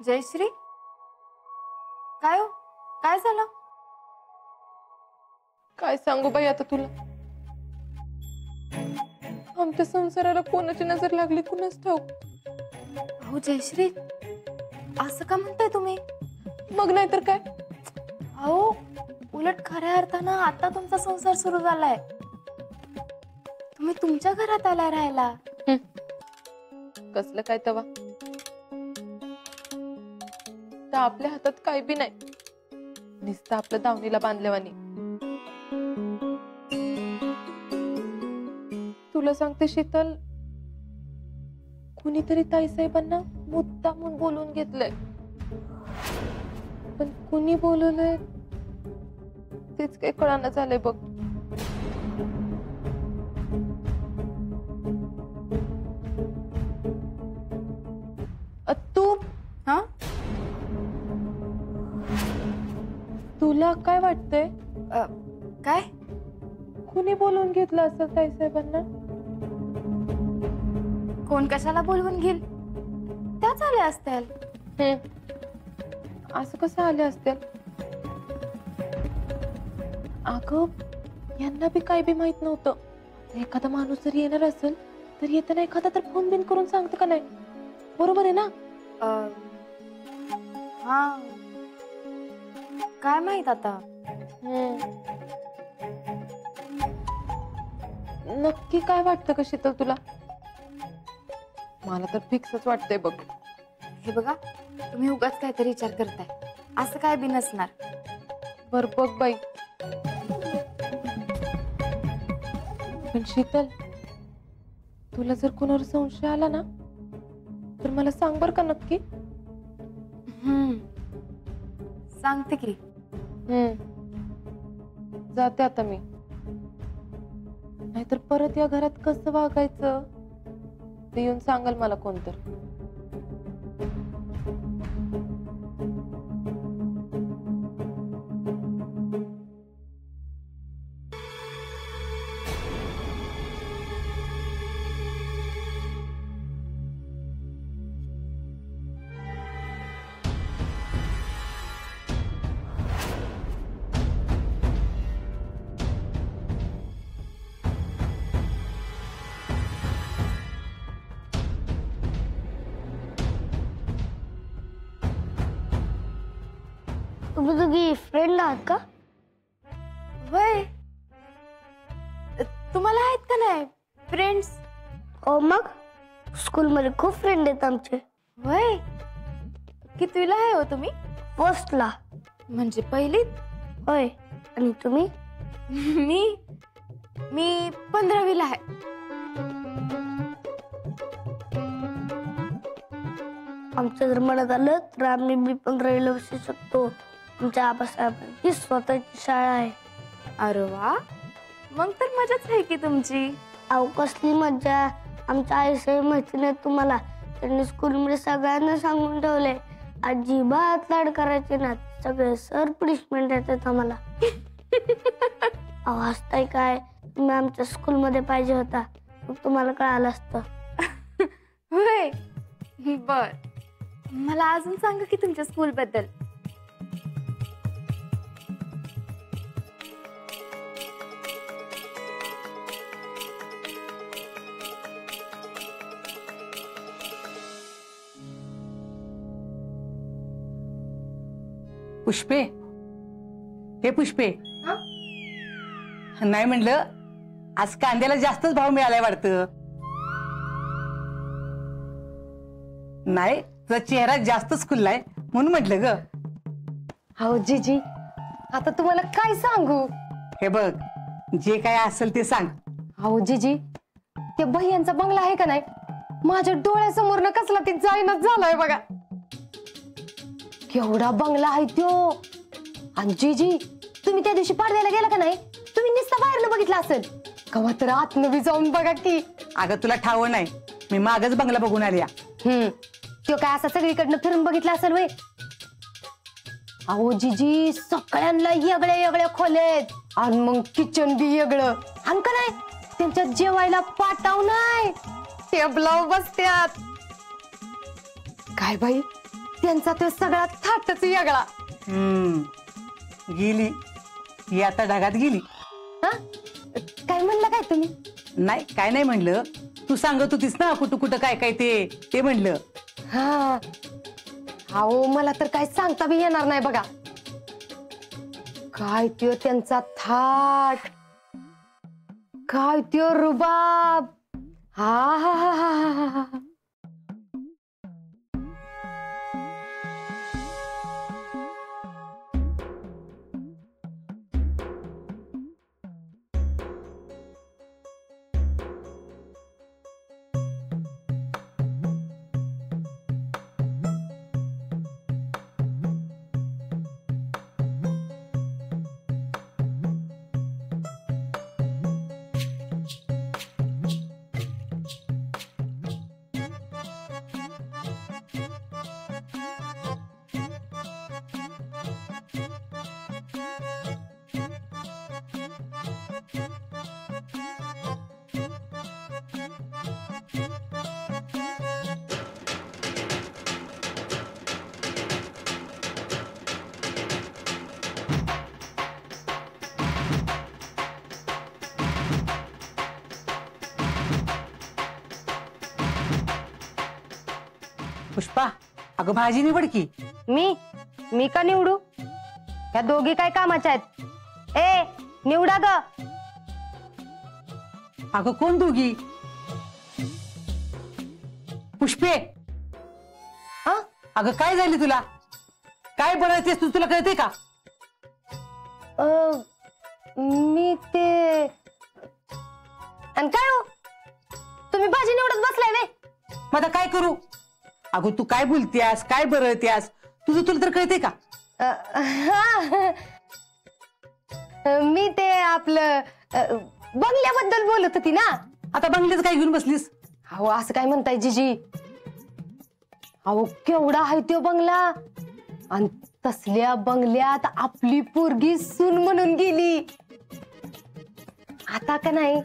जयश्री, काय हो, काय झालं? काय सांगू बाई आता तुला. आमच्या संसाराला कोणाची नजर लागली कुणाच ठाऊक. हो जयश्री, असं का म्हणताय तुम्ही? मग नाही तर काय. अहो, उलट खऱ्या अर्थानं आता तुमचा संसार सुरू झालाय. तुम्ही तुमच्या घरात आलाय राहायला. कसलं काय तवा. तर आपल्या हातात काही बी नाही, नुसतं आपल्या दावणीला बांधल्यावानी. तुला सांगते शीतल, कुणीतरी ताईसाहेबांना मुद्दामून बोलून घेतलंय. पण कुणी बोलवलंय तेच काही कळाना झालंय बघ. तू हा, तुला काय वाटतंय? काय? कुणी बोलवून घेतलं असं ताईसाहेबांना? कोण कशाला बोलवून घेईल? त्याच आल्या असतील. असं कसं आले असतील? अगं, यांना बी काय बी माहित नव्हतं. एखादा माणूस जर येणार असेल तर येताना एखादा तर फोन बिन करून सांगतं का नाही? बरोबर आहे ना? हा, काय माहित आता. नक्की काय वाटतं का शीतल तुला? मला तर फिक्सच वाटतंय बघ. हे बघा, तुम्ही उगाच काहीतरी विचार करताय. असं काय बी नसणार. बर बघ बाई. पण शीतल, तुला जर कोणावर संशय आला ना तर मला सांग बर का नक्की. सांगते की. जाते आता मी. नाहीतर परत या घरात कसं वागायचं ते येऊन सांगाल मला कोणतर. तुम्ही दोघी फ्रेंड आहात का? वय, तुम्हाला आहेत का नाही फ्रेंड्स? हो, मग स्कूल मध्ये खूप फ्रेंड आहेत आमचे. वय, कितवीला आहे हो तुम्ही? फर्स्टला. म्हणजे पहिलीत? होय. आणि तुम्ही? मी 15वीला आहे. आमचं जर म्हणत आलं तर आम्ही बी 15वीला बसू शकतो. आमच्या आबासाहेबांची स्वतःची शाळा आहे. अरे वा, मग तर मजाच आहे की तुमची. अहो, कसली मज्जा. आमच्या आईसाहेब माहिती नाही तुम्हाला, त्यांनी स्कूलमध्ये सगळ्यांना सांगून ठेवले अजिबात लाड करायचे ना. सगळे सर पनिशमेंट देतात आम्हाला. अहो, हसताय काय? तुम्ही आमच्या स्कूलमध्ये पाहिजे होता, मग तुम्हाला कळालं असतं. होय, बर. मला अजून सांगा की तुमच्या स्कूल बद्दल. पुष्पे, हे पुष्पे, नाही म्हणलं आज कांद्याला जास्तच भाव मिळालाय वाटतं. नाही, तुझा चेहरा जास्तच खुललाय म्हणून म्हटलं ग. हो जीजी, आता तुम्हाला काय सांगू? हे बघ, जे काय असेल ते सांग. हो जीजी, ते भैयांचा बंगला आहे का नाही, माझ्या डोळ्यासमोर न कसला ती जाईनच झालाय बघा. केवढा बंगला आहे त्यो. आणि जीजी, तुम्ही त्या दिवशी पाडव्याला गेला का नाही, तुम्ही नुसतं बाहेरनं बघितलं असेल. कवा तर आतनं बी जाऊन बघा की. अगं तुला ठाव नाही, मी मागच बंगला बघून आली. त्यो काय असा सगळीकडनं फिरून बघितला असेल वय. अहो जीजी, सगळ्यांना वेगळ्या खोलेत आणि मग किचन बी वेगळं. आणि का नाही, त्यांच्या जेवायला पाटाव नाही, टेबलावर बसत्यात. काय बाई, त्यांचा तो सगळा थाटच वेगळा. गेली ही आता ढगात गेली. हा काय म्हणलं काय तुम्ही? नाही काय नाही म्हणलं, तू सांगत होतीस ना कुठं कुठं काय काय ते म्हणलं. हा अहो मला तर काय सांगता बी येणार नाही बघा. काय त्यो त्यांचा थाट, काय त्यो रुबाब. हा हा हा हा हा हा. पुष्पा अगं भाजी निवड की. मी का निवडू? त्या दोघी काय कामाच्या आहेत? ए निवडा ग. अगं कोण दोघी? पुष्पे हा अगं काय झाली तुला? काय बनवतेस तू, तुला कळते का? मी ते आणि काय हो तुम्ही भाजी निवडत बसलाय वे? मग आता काय करू? अगं तू काय बोलतेस, काय बरळतेस, तुला तर कळते का? मी ते आपलं बंगल्याबद्दल बोलत होती ना. आता बंगल्याचं काय घेऊन बसलीस? अहो असं काय म्हणताय जीजी? अहो केवढा आहे तो बंगला, आणि तसल्या बंगल्यात आपली पोरगी सून म्हणून गेली. आता का नाही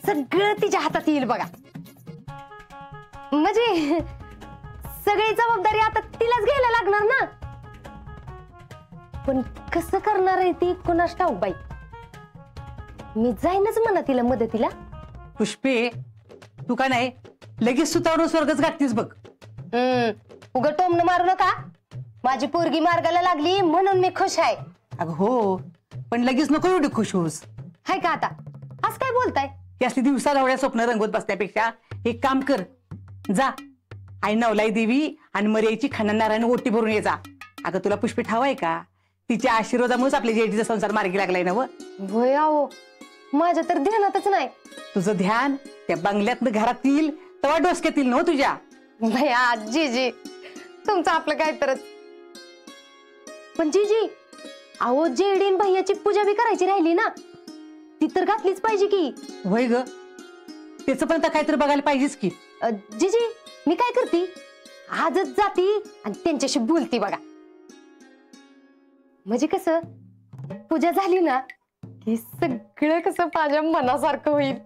सगळं तिच्या हातात येईल बघा. म्हणजे सगळी जबाबदारी आता तिलाच घ्यायला लागणार ना. पण कसं करणार आहे ती कोणास ठाऊक बाई. मी जाईनच म्हणा तिला मदतीला. पुष्पे तू का नाही लगेच सुतावरून स्वर्गच गाठतीस बघ. उगा टोमणं मारू नका. माझी पोरगी मार्गाला लागली म्हणून मी खुश आहे. अगं हो, पण लगेच नको एवढी खुश होस. हाय का आता? आज काय बोलताय? ती असली दिवसा ढवळ्या स्वप्न रंगवत बसण्यापेक्षा एक काम कर, जा आई नवलाई देवी आणि मर्याची खंडन नारायण ओटी भरून ये जा. अगं तुला पुष्पे ठाव आहे का? तिच्या आशीर्वादामुळेच आपल्या जेठीचा संसार मार्गी लागलाय ना. होय अहो माझ्या तर ध्यानातच नाही. तुझं ध्यान त्या बंगल्यातनं घरात येईल तेव्हा डोसक्यात येईल ना तुझ्या. भया जीजी तुमचं आपलं काय तरच. पण जीजी अहो जेडीन भैयाची पूजा बी करायची राहिली ना, ती तर घातलीच पाहिजे की. होय ग, त्याचं पण तर काहीतरी बघायला पाहिजेच की. जीजी मी काय करते, आजच जाती आणि त्यांच्याशी बोलती बघा. म्हणजे कसं पूजा झाली ना की सगळं कसं माझ्या मनासारखं होईल.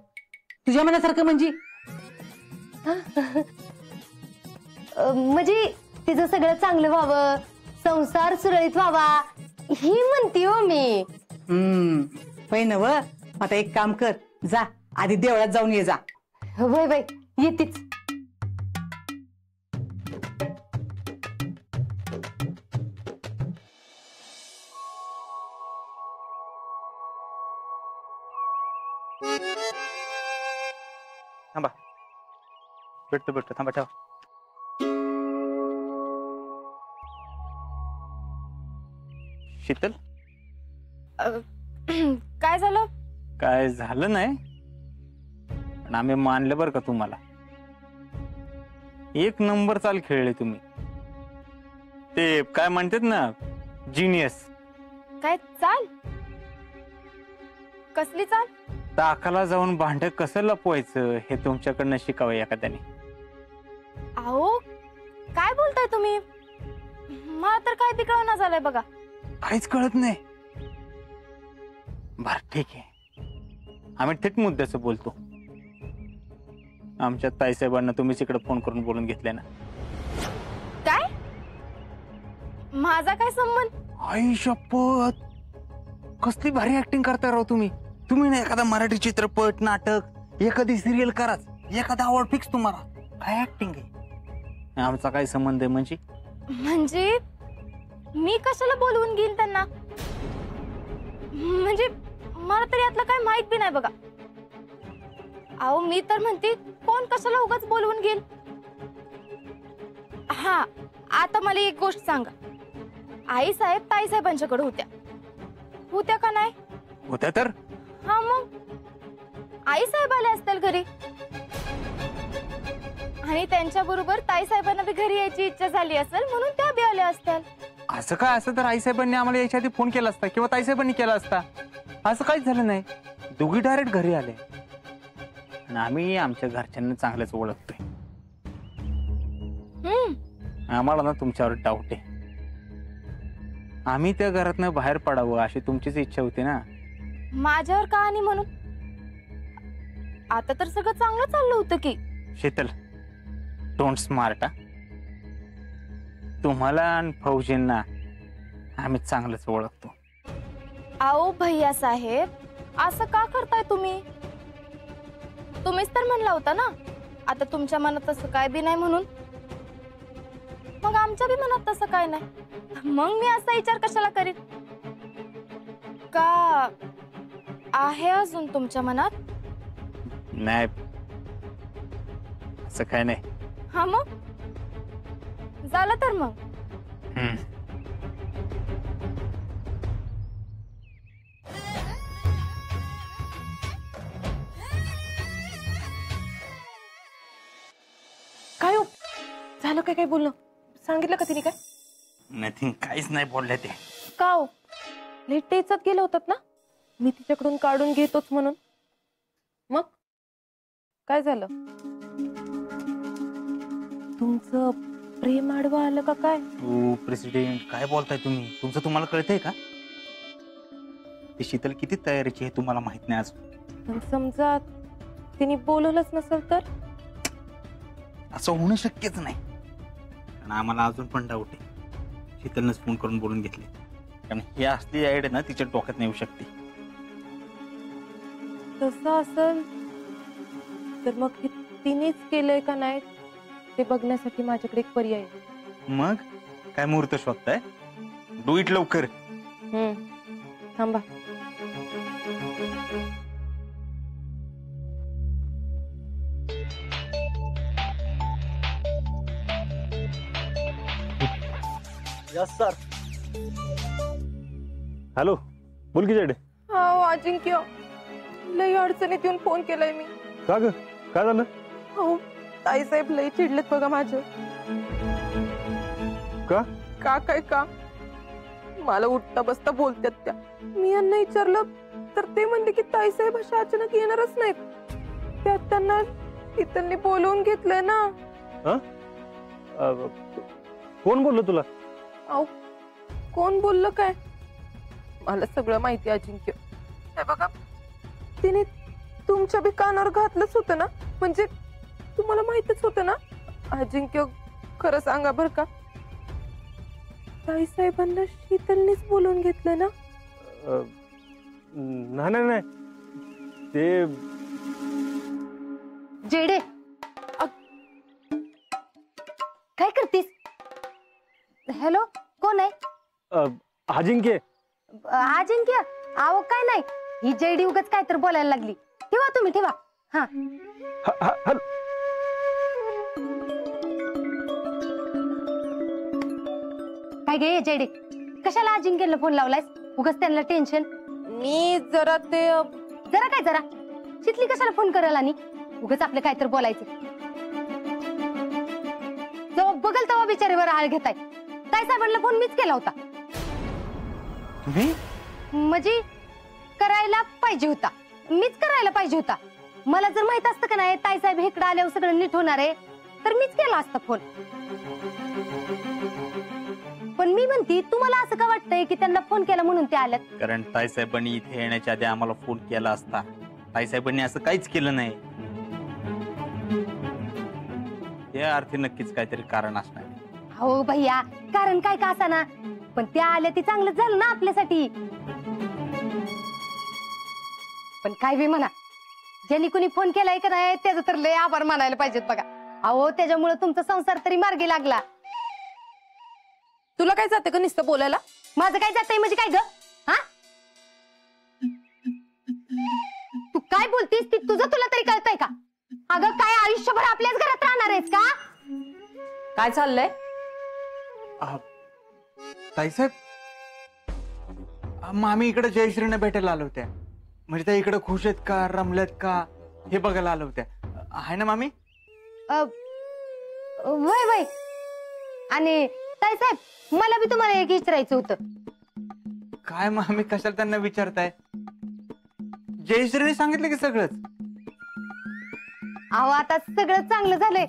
तुझ्या मनासारखं म्हणजे? म्हणजे तिचं सगळं चांगलं व्हावं, संसार सुरळीत व्हावा ही म्हणते हो मी. होय ना व. आता एक काम कर, जा आधी देवळात जाऊन ये जा. वय वय येतीच. थांबा, भेटतो थांबा, ठेवा. शीतल काय झालं? काय झालं नाही, पण आम्ही मानलं बरं का तुम्हाला. एक नंबर चाल खेळले तुम्ही. ते काय म्हणतात ना, जिनियस. काय चाल? कसली चाल? टाकाला जाऊन भांड कसं लपवायचं हे तुमच्याकडनं शिकावं एखाद्याने. अहो काय बोलताय तुम्ही? मला तर काय पिकवणं झालंय बघा. काहीच कळत नाही. बर ठीक आहे, आम्ही थेट मुद्द्याचं बोलतो. आमच्या ताईसाहेबांना तुम्हीच इकडे फोन करून बोलून घेतले ना. काय? माझा काय संबंध? आई शपथ, कसली भारी ऍक्टिंग करताय राव तुम्ही. तुम्ही ना एखादा मराठी चित्रपट, नाटक, एखादी सिरियल कराच, एखादा आवड फिक्स तुम्हाला. काय ऍक्टिंग आहे. आमचा काय संबंध आहे म्हणजे? म्हणजे मी कशाला बोलवून घेईन त्यांना? म्हणजे मला तरी यातलं काय माहित बी नाही बघा. अहो मी तर म्हणते कोण कशाला उगाच बोलवून घेईल. हा, आता मला एक गोष्ट सांगा, आई साहेब ताई साहेबांच्याकडे होत्या का नाही? होत्या तर. हा मग आई साहेब आले असतील घरी आणि त्यांच्या बरोबर ताई साहेबांना बी घरी यायची इच्छा झाली असेल म्हणून त्या बी आल्या असतील. असं काय असं तर आई साहेबांनी आम्हाला याच्या आधी फोन केला असता किंवा ताई साहेबांनी केला असता. असं काहीच झालं नाही. दोघी डायरेक्ट घरी आले आणि आम्ही आमच्या घरच्यांना चांगलंच ओळखतोय. आम्हाला ना तुमच्यावर डाऊट आहे. आम्ही त्या घरातनं बाहेर पडावं अशी तुमचीच इच्छा होती ना. माझ्यावर का आणि म्हणून? आता तर सगळं चांगलं चाललं होतं की. Sheetal, don't smart. तुम्हाला आणि फौजींना आम्ही चांगलंच ओळखतो. आओ भैया साहेब, असं का करताय तुम्ही? तुम्हीच तर म्हणला होता ना आता तुमच्या मनात तसं काय बी नाही म्हणून. मग आमच्या बी मनात तसं काय नाही, मग मी असा विचार कशाला करीन? का आहे अजून तुमच्या मनात? नाही, असं काय नाही. हा मग झालं तर मग. काय हो? झालं काय बोलणं? सांगितलं का तिने काय? नथिंग, काहीच नाही बोलले ते. का हो? लेट टेचत गेले होतात ना मी तिच्याकडून काढून घेतोच म्हणून. मग काय झालं? तुमचं प्रेम आडवा आलं का काय? ओ प्रेसिडेंट, काय बोलताय तुम्ही? तुमचं तुम्हाला कळतंय का? ती शीतल किती तयारीची आहे तुम्हाला माहित नाही अजून. पण समजा तिने बोलवलंच नसेल तर? असं होणं शक्यच नाही. कारण आम्हाला अजून पण डाऊट आहे. शीतलनंच फोन करून बोलून घेतले. कारण ही असली आयडिया ना तिच्या डोक्यात नाही येऊ शकते. तसं असेल तर मग हे तिनेच केलंय का नाही ते बघण्यासाठी माझ्याकडे एक पर्याय आहे. मग काय मुहूर्त शोधताय? डू इट लवकर. थांबा. Yes sir. हॅलो, बोल की जेडे. हो अजिंक्य, लई अडचणीत येऊन फोन केलाय मी. का ग, काय झालं? हो, ताईसाहेब लई चिडलेत बघा माझ्या. का का मला उठता बसता बोलतात त्या. मी यांना विचारलं तर ते म्हणले की ताईसाहेब अशा अचानक येणारच नाहीत. त्यात त्यांना शीतलने बोलवून घेतलंय ना. कोण बोललो तुला? अहो, कोण बोललं काय? मला सगळं माहिती अजिंक्य. हे बघा, तिने तुमच्या बी कानावर घातलंच होतं ना. म्हणजे तुम्हाला माहितच होतं ना. अजिंक्य, खरं सांगा बर का, ताईसाहेबांना शीतलनेच बोलवून घेतलं ना? नाही, ते जेडे, काय करतीस? हॅलो, कोण आहे? अजिंक्य. अजिंक्य, आहो काय नाही, ही जेडी उगाच काय तर बोलायला लागली. ठेवा तुम्ही, ठेवा. हा, काय गे जेडे, कशाला अजिंक्यला फोन लावलायस? उगाच त्यांना टेन्शन. मी जरा जरा शितली कशाला फोन करायला? आणि उगाच आपलं काय तर बोलायचं. जेव्हा बघल तेव्हा बिचारीवर आळ घेताय. ताई साहेबांना फोन मीच केला होता. म्हणजे करायला पाहिजे होता, मीच करायला पाहिजे होता. मला जर माहित असतं का नाही ताई साहेब इकडे आल्यावर सगळं नीट होणार आहे तर मीच केला असता फोन. पण मी म्हणती, तुम्हाला असं का वाटतंय की त्यांना फोन केला म्हणून ते आल्यात? कारण ताईसाहेबांनी इथे येण्याच्या आधी आम्हाला फोन केला असता. ताईसाहेबांनी असं काहीच केलं नाही. या अर्थी नक्कीच काहीतरी कारण असणार. हो भैया, कारण काय का असा ना, पण त्या आल्या ती चांगलं झालं ना आपल्यासाठी. पण काय बी म्हणा, ज्यांनी कुणी फोन केलाय का नाही त्याचं तर लय आभार मानायला पाहिजेत बघा. अहो त्याच्यामुळे तुमचा संसार तरी मार्गी लागला. तुला काय जाते का नुसतं बोलायला? माझं काय जातंय म्हणजे काय ग? हा, तू काय बोलतीस ती तुझं तुला तरी कळतंय का? अगं काय आयुष्यभर आपल्याच घरात राहणार आहेस का? काय चाललंय? ताईसाहेब, मामी इकडे जयश्रीने भेटायला आलो होत्या. म्हणजे त्या इकडे खुश आहेत का, रमल्यात का हे बघायला आलो होत्या. आहे ना मामी? वय वय. आणि ताईसाहेब, मला बी तुम्हाला एक विचारायचं होतं. काय मामी, कशाला त्यांना विचारताय? जयश्रीने सांगितलं की सगळंच. अहो आता सगळं चांगलं झालंय,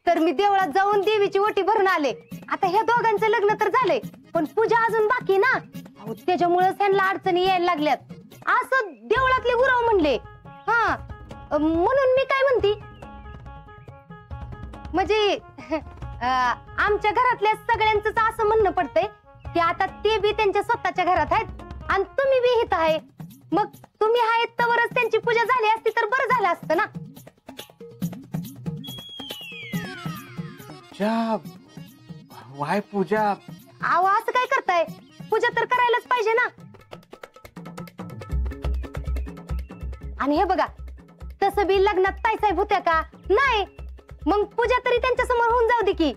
तर मी देवळात जाऊन देवीची ओटी भरून आले. आता ह्या दोघांचं लग्न तर झालंय, पण पूजा अजून बाकी ना. अहो त्याच्यामुळे त्यांना अडचणी यायला लागल्यात असं देवळातले गुरव म्हणले. हा, म्हणून मी काय म्हणते, म्हणजे आमच्या घरातल्या सगळ्यांच असं म्हणणं पडतंय की आता ते बी त्यांच्या स्वतःच्या घरात आहेत आणि तुम्ही बी इथं आहे. मग तुम्ही आहेत तरच त्यांची पूजा झाली असती तर बरं झालं असतं ना. वाय पूजा, अहो असं काय करताय, पूजा तर करायलाच पाहिजे ना. आणि हे बघा, तसं बी लग्नात ताईसाहेब होत्या का नाही, मग पूजा तरी त्यांच्या समोर होऊन जाऊ दे की.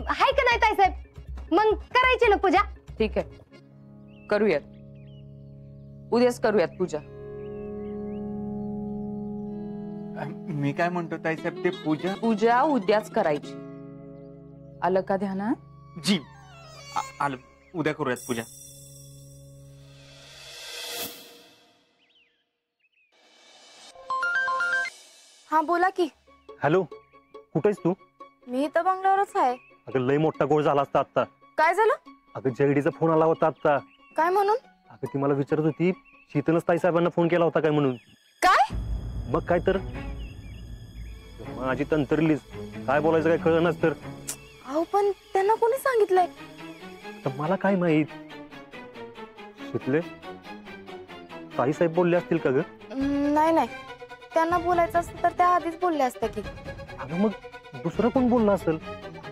हाय का नाही ताईसाहेब, मग करायची ना पूजा. ठीक आहे, करूयात. उद्याच करूयात पूजा. मी काय म्हणतो ताईसाहेब, ते पूजा उद्याच करायची. आलं का ध्यानात? जी आलं, उद्या करूयात पूजा. हा बोला की. हॅलो, कुठेस तू? मी इथं बंगल्यावरच आहे. अगं लय मोठा गोळ झाला असता आता. काय झालं? अगं जयडीचा फोन आला होता आता. काय म्हणून? अगं ती मला विचारत होती शीतलच ताईसाहेबांना फोन केला होता काय म्हणून. काय? मग काय तर माझी तंत्रलीच, काय बोलायचं काय कळनाच तर. अहो पण त्यांना कोणी सांगितलंय? तर मला काय माहित. शीतले, ताईसाहेब बोलले असतील का ग? नाही नाही, त्यांना बोलायचं असतं तर त्या आधीच बोलल्या असत्या की. अगं मग दुसरं कोण बोलला असेल?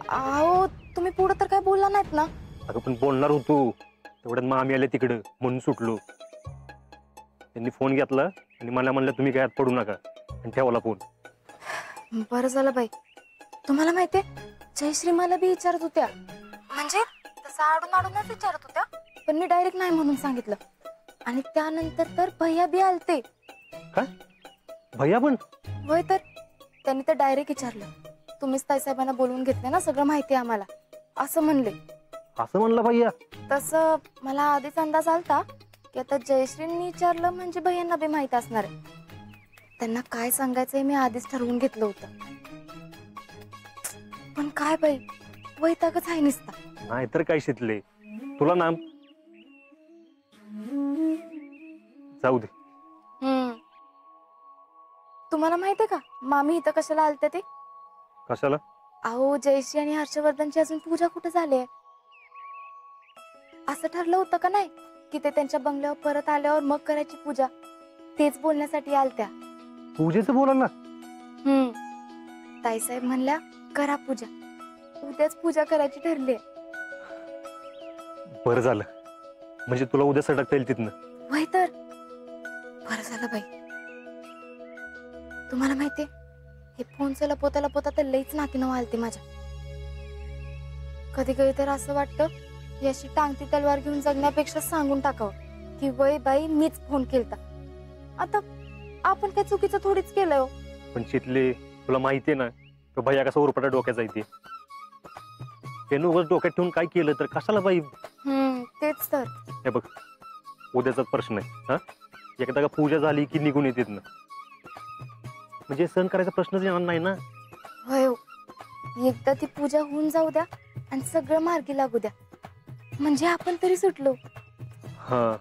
अहो तुम्ही पुढे तर काय बोलला नाहीत ना. अगं पण बोलणार होतो, तेवढ्यात मामी आले तिकडं म्हणून सुटलो. त्यांनी फोन घेतला आणि मला म्हणलं तुम्ही काय पडू नका आणि ठेवला फोन. बरं झालं बाई. तुम्हाला माहितीये, जयश्री मला बी विचारत होत्या, म्हणजे तसं आडून आडूनच विचारत होत्या, पण मी डायरेक्ट नाही म्हणून सांगितलं. आणि त्यानंतर तर भैया बी आलते. काय भैया पण? होय, तर त्यांनी तर डायरेक्ट विचारलं, तुम्हीच ताईसाहेबांना बोलवून घेतले ना, सगळं माहिती आहे आम्हाला, असं म्हणले. असं म्हणला भैया? तसं मला आधीच अंदाज आलता की आता जयश्रींनी विचारलं म्हणजे भैयांना बी माहित असणार आहे. त्यांना काय सांगायचंय मी आधीच ठरवून घेतलं होतं. पण काय बाई, वैतागच आहे नुसता. नाहीतर काय शितले, तुला ना जाऊ दे. तुम्हाला माहितीये का मामी इथं कशाला आलते ते? कशाला? अहो जयश्री आणि हर्षवर्धनची अजून पूजा कुठे झाली आहे? असं ठरलं होतं का नाही की ते त्यांच्या बंगल्यावर परत आल्यावर मग करायची पूजा? तेच बोलण्यासाठी आलत्या. पूजेचं बोला ना. ताईसाहेब म्हणल्या करा पूजा, उद्याच पूजा करायची ठरली. बरं झालं, म्हणजे तुला उद्या सटकता येईल तिथनं. वय तर बरं झालं बाई. तुम्हाला माहितीये, हे फोनचं लपवता लपवता तर लईच नाकीनं वालते माझ्या. कधी कधी तर असं वाटतं याची टांगती तलवार घेऊन जगण्यापेक्षा सांगून टाकावं की वय बाई मीच फोन केलता. आता आपण काय चुकीचं थोडीच केलंय हो. पण शितले, तुला माहितीये ना तो भैया कसा उरपटा डोक्याचा येते. त्यानं उगाच डोक्यात ठेवून काय केलं तर कशाला बाई. तेच तर. हे बघ, उद्याचा प्रश्न आहे. हा, एकदा का पूजा झाली की निघून येते ना, म्हणजे सण करायचा प्रश्नच येणार नाही ना. होय, एकदा ती पूजा होऊन जाऊ द्या आणि सगळं मार्गी लागू द्या, म्हणजे आपण तरी सुटलो. हा,